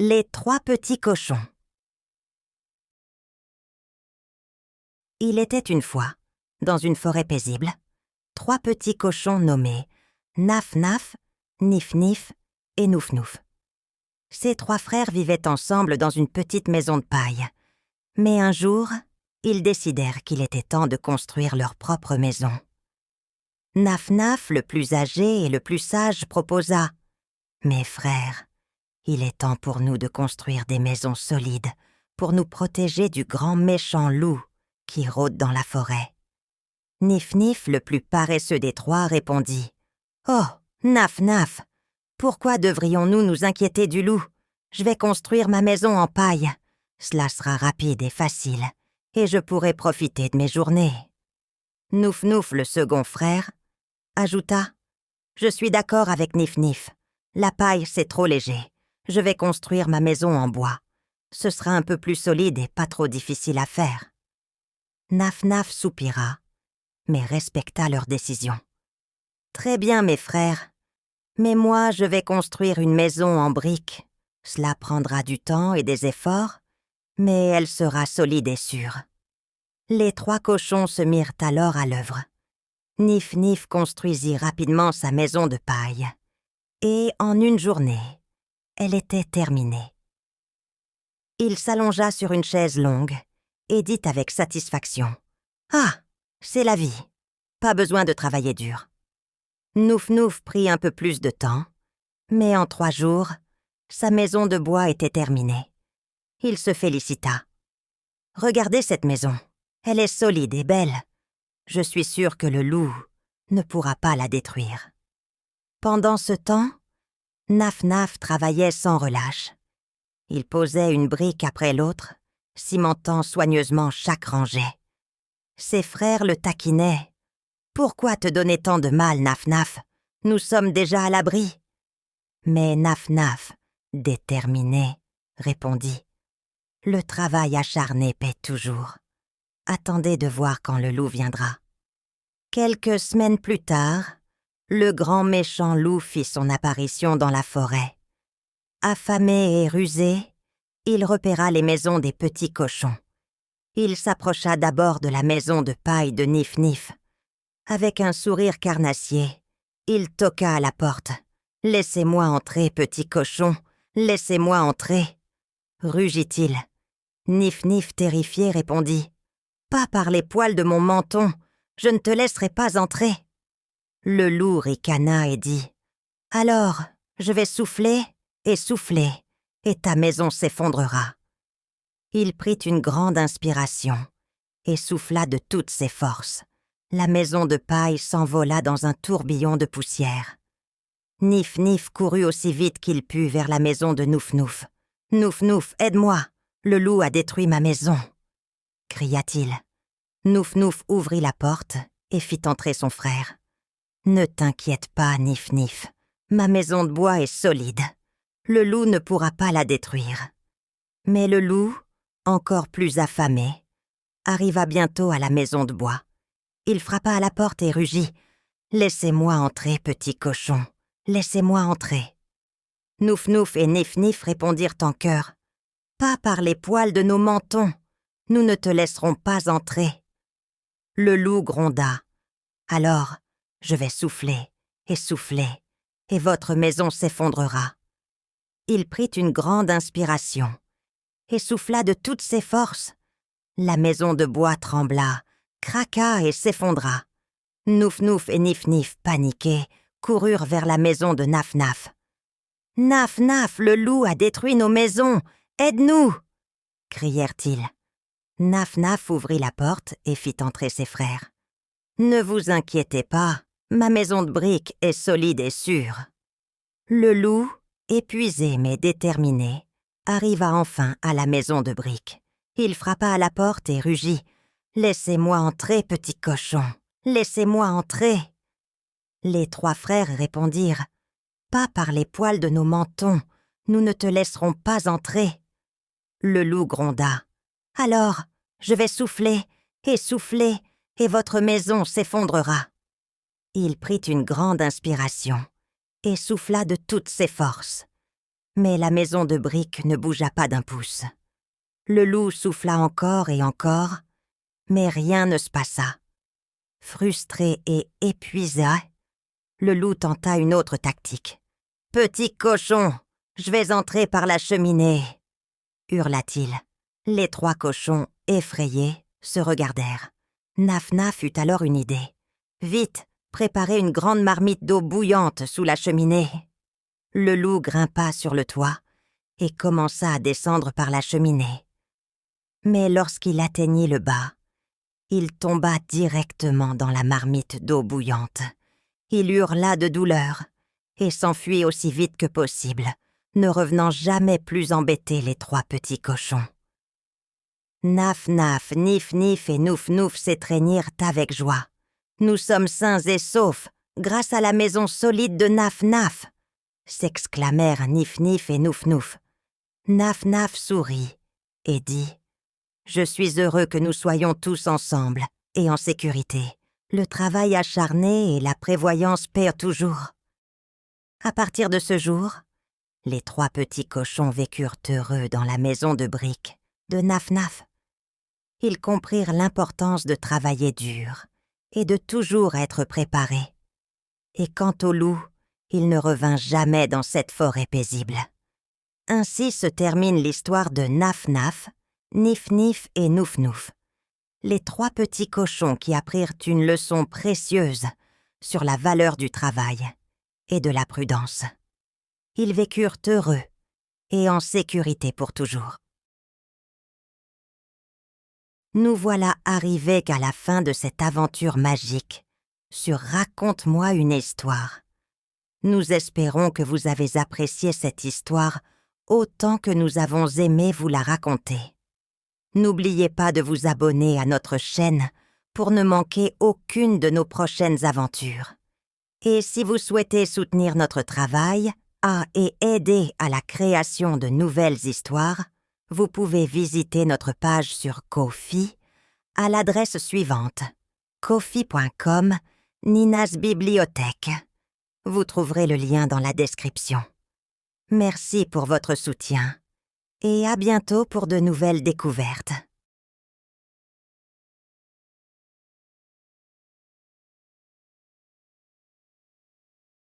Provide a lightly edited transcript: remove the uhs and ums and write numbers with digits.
Les trois petits cochons. Il était une fois, dans une forêt paisible, trois petits cochons nommés Naf-Naf, Nif-Nif et Nouf-Nouf. Ces trois frères vivaient ensemble dans une petite maison de paille. Mais un jour, ils décidèrent qu'il était temps de construire leur propre maison. Naf-Naf, le plus âgé et le plus sage, proposa « Mes frères, il est temps pour nous de construire des maisons solides pour nous protéger du grand méchant loup qui rôde dans la forêt. » Nif-Nif, le plus paresseux des trois, répondit « Oh, Naf-Naf, pourquoi devrions-nous nous inquiéter du loup? Je vais construire ma maison en paille. Cela sera rapide et facile, et je pourrai profiter de mes journées. » Nouf-Nouf, le second frère, ajouta « Je suis d'accord avec Nif-Nif. La paille, c'est trop léger. Je vais construire ma maison en bois. Ce sera un peu plus solide et pas trop difficile à faire. » Naf-Naf soupira, mais respecta leur décision. « Très bien, mes frères. Mais moi, je vais construire une maison en briques. Cela prendra du temps et des efforts, mais elle sera solide et sûre. » Les trois cochons se mirent alors à l'œuvre. Nif-Nif construisit rapidement sa maison de paille. Et en une journée, elle était terminée. Il s'allongea sur une chaise longue et dit avec satisfaction « Ah, c'est la vie. Pas besoin de travailler dur. » Nouf-Nouf prit un peu plus de temps, mais en 3 jours, sa maison de bois était terminée. Il se félicita. « Regardez cette maison. Elle est solide et belle. Je suis sûr que le loup ne pourra pas la détruire. » Pendant ce temps, Naf-Naf travaillait sans relâche. Il posait une brique après l'autre, cimentant soigneusement chaque rangée. Ses frères le taquinaient. « Pourquoi te donner tant de mal, Naf-Naf? Nous sommes déjà à l'abri. » Mais Naf-Naf, déterminé, répondit « Le travail acharné paie toujours. Attendez de voir quand le loup viendra. » Quelques semaines plus tard, le grand méchant loup fit son apparition dans la forêt. Affamé et rusé, il repéra les maisons des petits cochons. Il s'approcha d'abord de la maison de paille de Nif-Nif. Avec un sourire carnassier, il toqua à la porte. « Laissez-moi entrer, petit cochon, laissez-moi entrer. » Rugit-il. Nif-Nif, terrifié, répondit « Pas par les poils de mon menton, je ne te laisserai pas entrer. » Le loup ricana et dit « Alors, je vais souffler, et ta maison s'effondrera. » Il prit une grande inspiration et souffla de toutes ses forces. La maison de paille s'envola dans un tourbillon de poussière. Nif-Nif courut aussi vite qu'il put vers la maison de Nouf-Nouf. « Nouf-Nouf, aide-moi, le loup a détruit ma maison !» cria-t-il. Nouf-Nouf ouvrit la porte et fit entrer son frère. « Ne t'inquiète pas, Nif-Nif, ma maison de bois est solide. Le loup ne pourra pas la détruire. » Mais le loup, encore plus affamé, arriva bientôt à la maison de bois. Il frappa à la porte et rugit « Laissez-moi entrer, petit cochon, laissez-moi entrer. » Nouf-Nouf et Nif-Nif répondirent en chœur « Pas par les poils de nos mentons, nous ne te laisserons pas entrer. » Le loup gronda « Alors, je vais souffler, et votre maison s'effondrera. » Il prit une grande inspiration et souffla de toutes ses forces. La maison de bois trembla, craqua et s'effondra. Nouf-Nouf et Nif-Nif, paniqués, coururent vers la maison de Naf-Naf. « Naf-Naf, le loup a détruit nos maisons, aide-nous !» crièrent-ils. Naf-Naf ouvrit la porte et fit entrer ses frères. « Ne vous inquiétez pas, ma maison de briques est solide et sûre. » Le loup, épuisé mais déterminé, arriva enfin à la maison de briques. Il frappa à la porte et rugit « Laissez-moi entrer, petit cochon, laissez-moi entrer. » Les 3 frères répondirent « Pas par les poils de nos mentons, nous ne te laisserons pas entrer. » Le loup gronda « Alors, je vais souffler, et votre maison s'effondrera. » Il prit une grande inspiration et souffla de toutes ses forces. Mais la maison de briques ne bougea pas d'un pouce. Le loup souffla encore et encore, mais rien ne se passa. Frustré et épuisé, le loup tenta une autre tactique. « Petit cochon, je vais entrer par la cheminée !» hurla-t-il. Les 3 cochons, effrayés, se regardèrent. Naf-Naf eut alors une idée. « Vite, préparez une grande marmite d'eau bouillante sous la cheminée !» Le loup grimpa sur le toit et commença à descendre par la cheminée. Mais lorsqu'il atteignit le bas, il tomba directement dans la marmite d'eau bouillante. Il hurla de douleur et s'enfuit aussi vite que possible, ne revenant jamais plus embêter les 3 petits cochons. Naf-Naf, Nif-Nif et Nouf-Nouf s'étreignirent avec joie. « Nous sommes sains et saufs, grâce à la maison solide de Naf-Naf !» s'exclamèrent Nif-Nif et Nouf-Nouf. Naf-Naf sourit et dit « Je suis heureux que nous soyons tous ensemble et en sécurité. Le travail acharné et la prévoyance paient toujours. » À partir de ce jour, les 3 petits cochons vécurent heureux dans la maison de briques de Naf-Naf. Ils comprirent l'importance de travailler dur et de toujours être préparés. Et quant au loup, il ne revint jamais dans cette forêt paisible. Ainsi se termine l'histoire de Naf-Naf, Nif-Nif et Nouf-Nouf, les 3 petits cochons qui apprirent une leçon précieuse sur la valeur du travail et de la prudence. Ils vécurent heureux et en sécurité pour toujours. Nous voilà arrivés à la fin de cette aventure magique sur Raconte-moi une histoire. Nous espérons que vous avez apprécié cette histoire autant que nous avons aimé vous la raconter. N'oubliez pas de vous abonner à notre chaîne pour ne manquer aucune de nos prochaines aventures. Et si vous souhaitez soutenir notre travail et aider à la création de nouvelles histoires, vous pouvez visiter notre page sur Ko-fi à l'adresse suivante: ko-fi.com Nina's Bibliothèque. Vous trouverez le lien dans la description. Merci pour votre soutien et à bientôt pour de nouvelles découvertes.